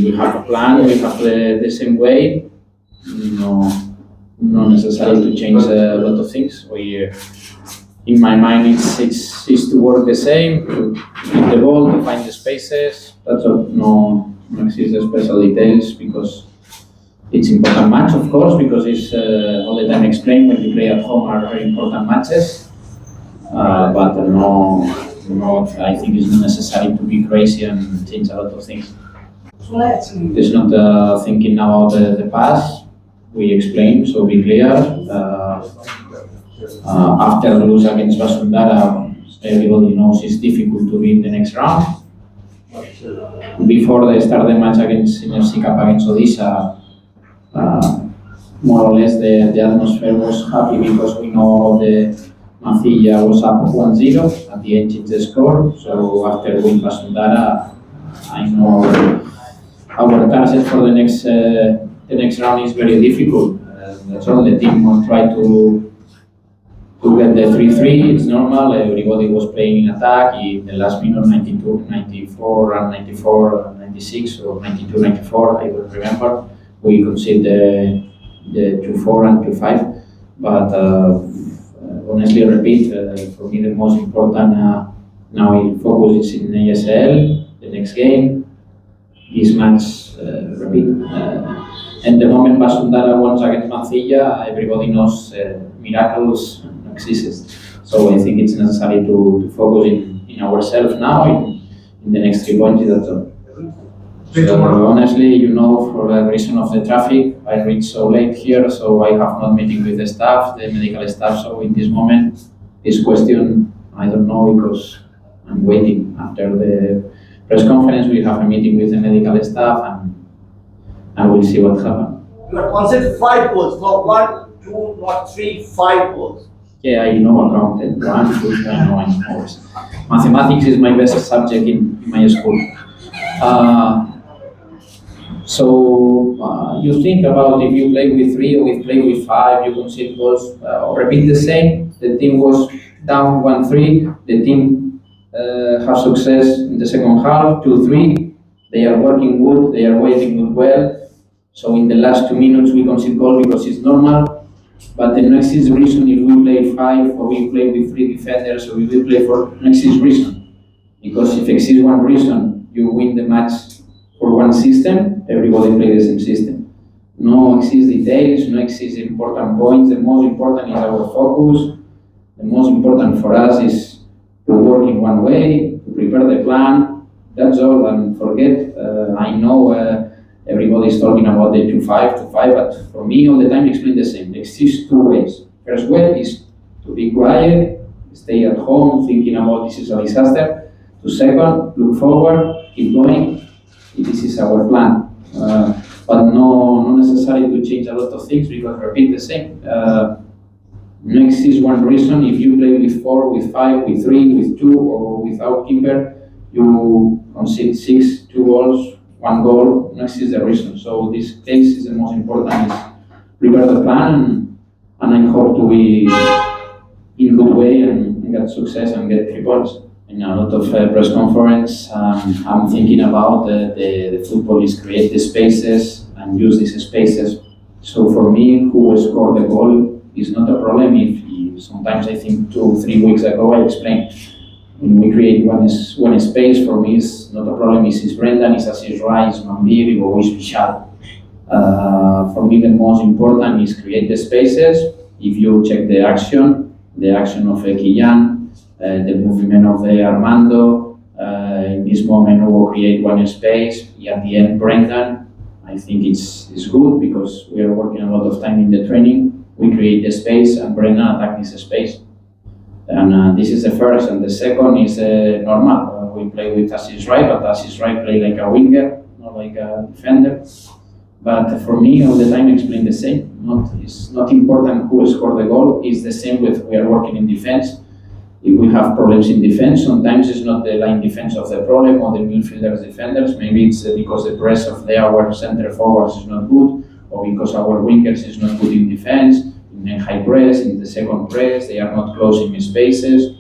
we have a plan, we have the same way. Not necessary to change a lot of things. In my mind, it's to work the same, to hit the ball, to find the spaces. That's all. No exist special details because it's important match, of course, because it's all the time explained when you play at home are very important matches. But I think it's not necessary to be crazy and change a lot of things. It's not thinking about the past. We explain, so be clear. After the lose against Vasundara, everybody knows it's difficult to be in the next round. Before they start the match against FC Cup against Odisha, more or less the atmosphere was happy because we know the Mancilla was up 1-0 at the end of the score. So after win Vasundara, I know our target for the next round is very difficult. That's all. The team will try to get the 3-3. It's normal. Everybody was playing in attack. In the last minute, 92, 94, and 94, and 96, or 92, 94, I don't remember. We conceded the 2-4 and 2-5. But honestly, I repeat, for me the most important now in focus is in ESL, the next game. This match, repeat. And the moment Vasundara wins against Mancilla, everybody knows miracles exist. So I think it's necessary to focus in ourselves now, in the next 3 points, that's all. So honestly, for the reason of the traffic, I reached so late here, so I have not meeting with the staff, the medical staff, so in this moment, this question, I don't know, because I'm waiting. After the press conference, we have a meeting with the medical staff, and we'll see what happens. You are concerned 5 goals, not 1, 2, not 3, 5 goals. Yeah, I know accounted. 1, 2, I know. Mathematics is my best subject in my school. So you think about if you play with 3 or if play with 5, you concede goals. Repeat the same. The team was down 1-3. The team have success in the second half, 2-3. They are working good. They are waiting good well. So in the last 2 minutes we concede goal because it's normal. But the next is reason if we play 5 or we play with 3 defenders or we will play for next is reason. Because if exists one reason, you win the match for one system, everybody play the same system. No exist details, no exist important points. The most important is our focus. The most important for us is to work in one way, to prepare the plan. That's all, and forget. I know everybody is talking about the 2-5, but for me all the time explain the same. There exists 2 ways. First way is to be quiet, stay at home thinking about this is a disaster. To second, look forward, keep going. This is our plan. But no necessary to change a lot of things because repeat the same. No exists one reason. If you play with 4, with 5, with 3, with 2, or without keeper, you concede 6, 2 goals, 1 goal. No exists the reason. So this case is the most important. Is prepare the plan, and I hope to be in good way and get success and get 3 points. In a lot of press conference, I'm thinking about the football is create the spaces and use these spaces. So for me, who will score the goal is not a problem. If sometimes I think 2 or 3 weeks ago I explained when we create one space, for me is not a problem. It's Brendan, it's Assis Rai, it's Mambir, or it's Michal. For me, the most important is create the spaces. If you check the action of Kiyan. The movement of the Armando, in this moment we will create one space, at the end Brendan, I think it's good because we are working a lot of time in the training, we create the space and Brendan attack this space. And this is the first, and the second is normal, we play with Assis Rai, but Assis Rai play like a winger, not like a defender. But for me, all the time explain the same, it's not important who scored the goal, it's the same with we are working in defense. If we have problems in defense, sometimes it's not the line defense of the problem or the midfielders defenders. Maybe it's because the press of our center forwards is not good, or because our wingers is not good in defense, in the high press, in the second press, they are not closing spaces.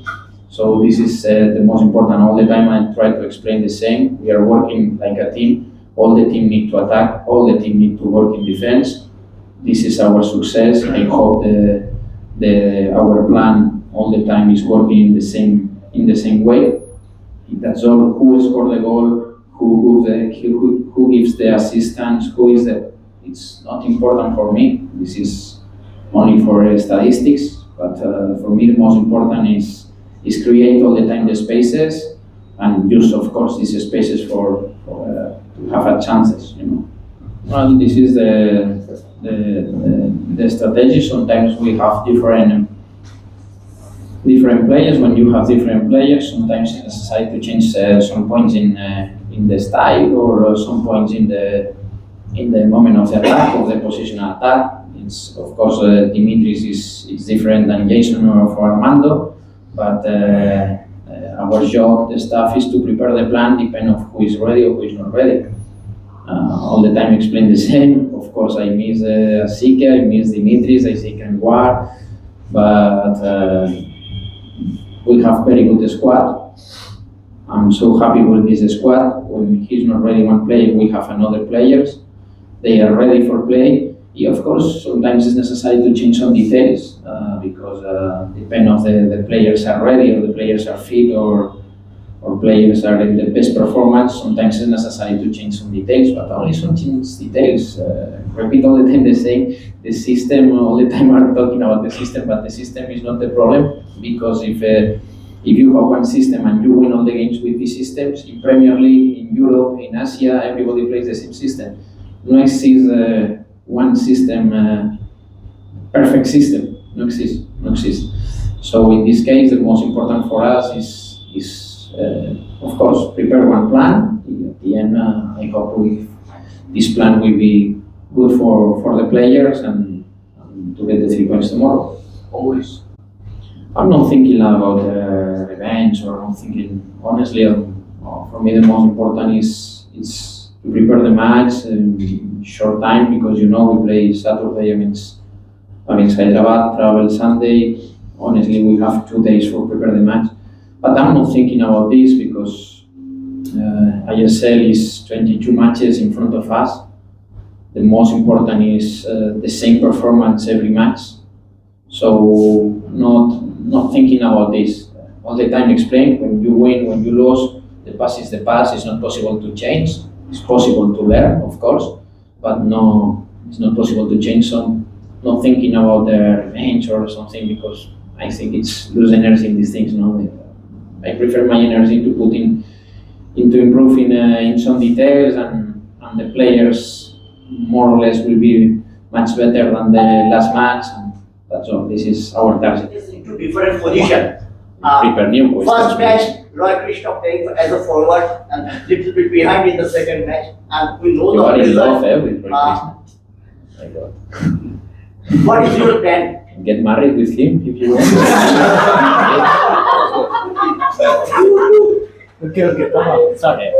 So this is the most important. All the time I try to explain the same. We are working like a team. All the team need to attack, all the team need to work in defense. This is our success. I hope our plan all the time is working in the same way. That's all. Who scored the goal? Who gives the assistance? Who is the? It's not important for me. This is only for statistics. But for me, the most important is create all the time the spaces and use, of course, these spaces for to have a chances. Well, this is the strategy. Sometimes we have different players. When you have different players, sometimes it's necessary to change some points in the style or some points in the moment of the attack, of the positional attack. It's, of course, Dimitris is different than Jason or for Armando, but our job, the staff, is to prepare the plan depending on who is ready or who is not ready. All the time explain the same. Of course, I miss Asika, I miss Dimitris, I see War, but we have very good squad. I'm so happy with this squad. When he's not ready one player, we have another players. They are ready for play. Yeah, of course, sometimes it's necessary to change some details because depending on the players are ready or the players are fit or players are in the best performance. Sometimes it's necessary to change some details, but only some details. Repeat all the time the same. The system, all the time are talking about the system, but the system is not the problem, because if you have one system and you win all the games with these systems, in Premier League, in Europe, in Asia, everybody plays the same system. No exists one system, perfect system. No exists. So in this case, the most important for us is of course, prepare one plan. At the end, I hope this plan will be good for the players and to get the 3 points tomorrow. Always. I'm not thinking about revenge, or I'm thinking, honestly, for me the most important is to prepare the match in short time, because we play Saturday against Hyderabad, travel Sunday. Honestly, we have 2 days for prepare the match. But I'm not thinking about this because ISL is 22 matches in front of us. The most important is the same performance every match. So not thinking about this. All the time explain, when you win, when you lose, the past is the past. It's not possible to change. It's possible to learn, of course, but no, it's not possible to change. So not thinking about the revenge or something, because I think it's lose energy in these things. I prefer my energy to put into improving in some details, and the players more or less will be much better than the last match. And that's all. This is our target. It's into different position. Prepare new First match, Roy Krishna playing as a forward and little bit behind in the second match, and we know You the are in result. love with Roy Krishna. My God. What is your plan? Get married with him if you want. Okay, come on. Sorry.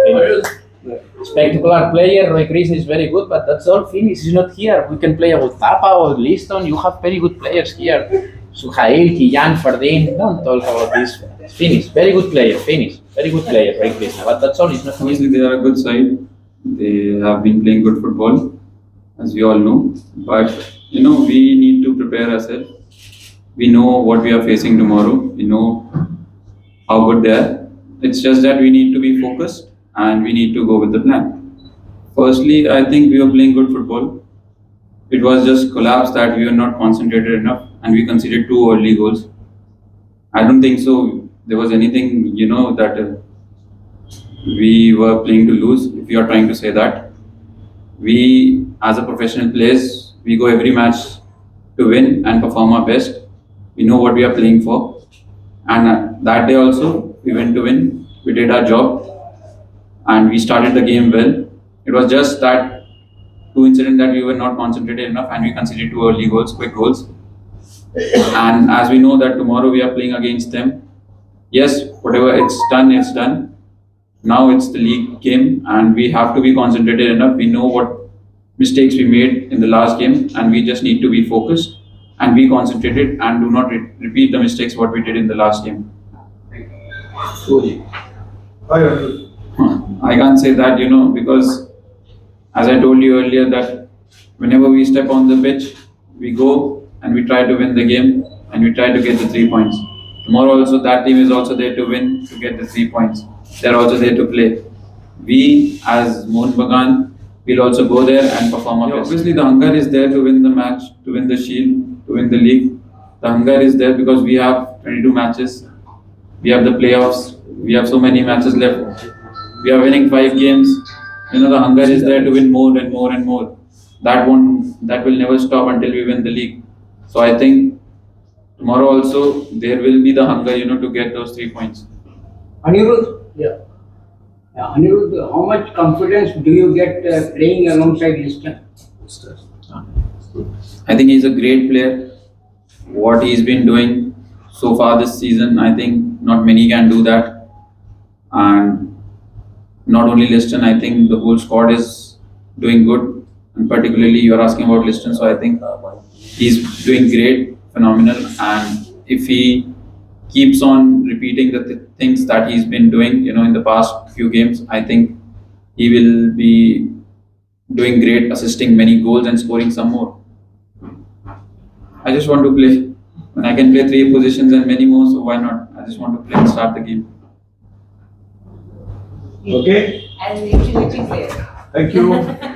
Spectacular player, Roy Krishna is very good, but that's all. Finish. He's not here. We can play with Tapa or Liston. You have very good players here. Suhail, Kiyan, Fardin. Don't talk about this. Finish. Very good player. Finish. Very good player, Roy Krishna. But that's all. He's not here. Obviously, they are a good side. They have been playing good football, as we all know. But we need to prepare ourselves. We know what we are facing tomorrow. We know how good they are. It's just that we need to be focused and we need to go with the plan. Firstly, I think we were playing good football. It was just collapse that we were not concentrated enough and we conceded 2 early goals. I don't think so. There was anything, that we were playing to lose, if you are trying to say that. We, as a professional players, we go every match to win and perform our best. We know what we are playing for. And that day also, we went to win. We did our job and we started the game well. It was just that 2 incidents that we were not concentrated enough and we conceded 2 early goals, quick goals. And as we know that tomorrow we are playing against them, yes, whatever it's done. Now it's the league game and we have to be concentrated enough. We know what mistakes we made in the last game and we just need to be focused and be concentrated and do not repeat the mistakes what we did in the last game. I can't say that, because As I told you earlier, that whenever we step on the pitch, we go and we try to win the game and we try to get the 3 points. Tomorrow also that team is also there to win, to get the 3 points. They're also there to play. We as Mohun Bagan will also go there and perform our best. Obviously the hunger is there to win the match, to win the shield, to win the league. The hunger is there because we have 22 matches. We have the playoffs. We have so many matches left. We are winning 5 games. The hunger is there to win more and more and more. That will never stop until we win the league. So I think tomorrow also there will be the hunger, to get those 3 points. Anirudh? Yeah. Anirudh, how much confidence do you get playing alongside Liston? I think he's a great player. What he's been doing so far this season, I think not many can do that. And not only Liston, I think the whole squad is doing good. And particularly you're asking about Liston, so I think he's doing great, phenomenal. And if he keeps on repeating the things that he's been doing, in the past few games, I think he will be doing great, assisting many goals and scoring some more. I just want to play. When I can play 3 positions and many more, so why not? I just want to play and start the game. Okay, As a utility player. thank you.